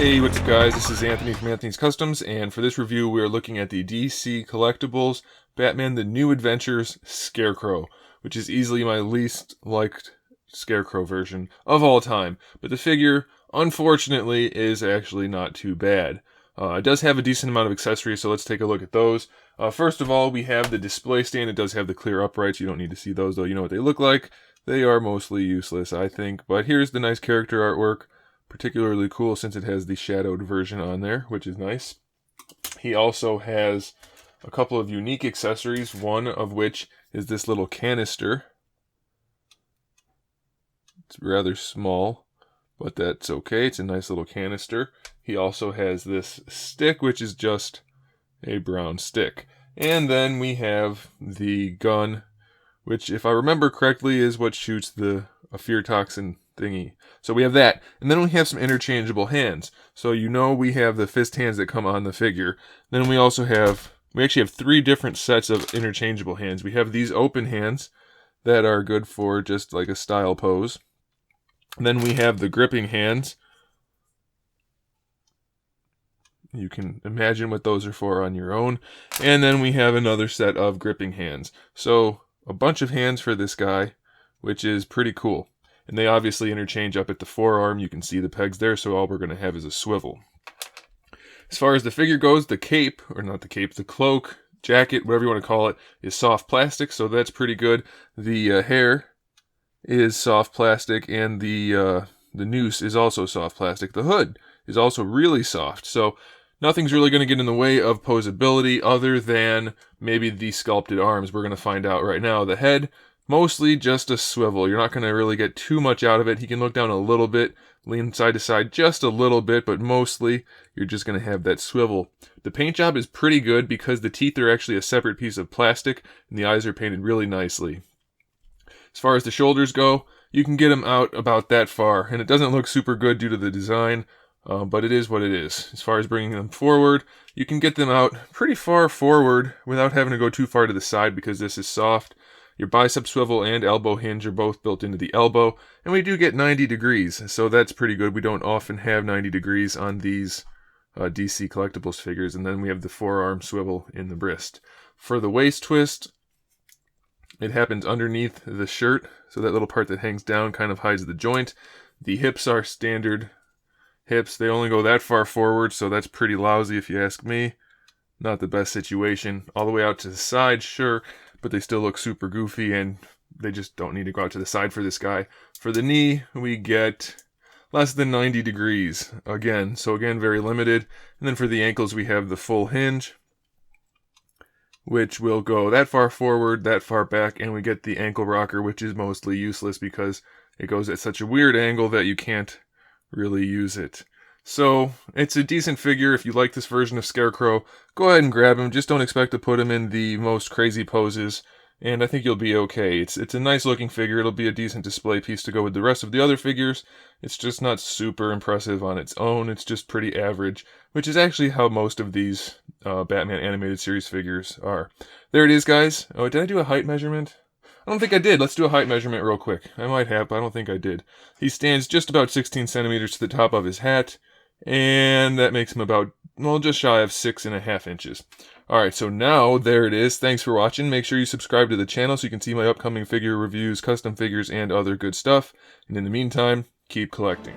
Hey, what's up guys? This is Anthony from Anthony's Customs, and for this review we are looking at the DC Collectibles Batman The New Adventures Scarecrow, which is easily my least liked Scarecrow version of all time. But the figure, unfortunately, is actually not too bad. It does have a decent amount of accessories, so let's take a look at those. First of all, we have the display stand. It does have the clear uprights. You don't need to see those, though. You know what they look like. They are mostly useless, I think. But here's the nice character artwork. Particularly cool since it has the shadowed version on there, which is nice. He also has a couple of unique accessories, one of which is this little canister. It's rather small, but that's okay. It's a nice little canister. He also has this stick, which is just a brown stick. And then we have the gun, which, if I remember correctly, is what shoots a fear toxin thingy. So we have that, and then we have some interchangeable hands. So you know we have the fist hands that come on the figure. Then we actually have three different sets of interchangeable hands. We have these open hands that are good for just like a style pose. And then we have the gripping hands. You can imagine what those are for on your own. And then we have another set of gripping hands. So a bunch of hands for this guy, which is pretty cool. And they obviously interchange up at the forearm. You can see the pegs there, so all we're going to have is a swivel. As far as the figure goes, the cape, or not the cape, the cloak, jacket, whatever you want to call it, is soft plastic, so that's pretty good. The hair is soft plastic, and the noose is also soft plastic. The hood is also really soft, so nothing's really going to get in the way of posability other than maybe the sculpted arms. We're going to find out right now. The head, mostly just a swivel. You're not going to really get too much out of it. He can look down a little bit, lean side to side just a little bit, but mostly you're just going to have that swivel. The paint job is pretty good because the teeth are actually a separate piece of plastic and the eyes are painted really nicely. As far as the shoulders go, you can get them out about that far, and it doesn't look super good due to the design, but it is what it is. As far as bringing them forward, you can get them out pretty far forward without having to go too far to the side because this is soft. Your bicep swivel and elbow hinge are both built into the elbow, and we do get 90 degrees, so that's pretty good. We don't often have 90 degrees on these DC Collectibles figures, and then we have the forearm swivel in the wrist. For the waist twist, it happens underneath the shirt, so that little part that hangs down kind of hides the joint. The hips are standard hips. They only go that far forward, so that's pretty lousy if you ask me. Not the best situation. All the way out to the side, sure, but they still look super goofy, and they just don't need to go out to the side for this guy. For the knee, we get less than 90 degrees again, so again, very limited. And then for the ankles, we have the full hinge, which will go that far forward, that far back, and we get the ankle rocker, which is mostly useless because it goes at such a weird angle that you can't really use it. So, it's a decent figure. If you like this version of Scarecrow, go ahead and grab him. Just don't expect to put him in the most crazy poses, and I think you'll be okay. It's a nice looking figure. It'll be a decent display piece to go with the rest of the other figures. It's just not super impressive on its own. It's just pretty average, which is actually how most of these Batman animated series figures are. There it is, guys. Oh, did I do a height measurement? I don't think I did. Let's do a height measurement real quick. I might have, but I don't think I did. He stands just about 16 centimeters to the top of his hat, and that makes him about, well, just shy of 6.5 inches. Alright, so now, there it is. Thanks for watching. Make sure you subscribe to the channel so you can see my upcoming figure reviews, custom figures, and other good stuff. And in the meantime, keep collecting.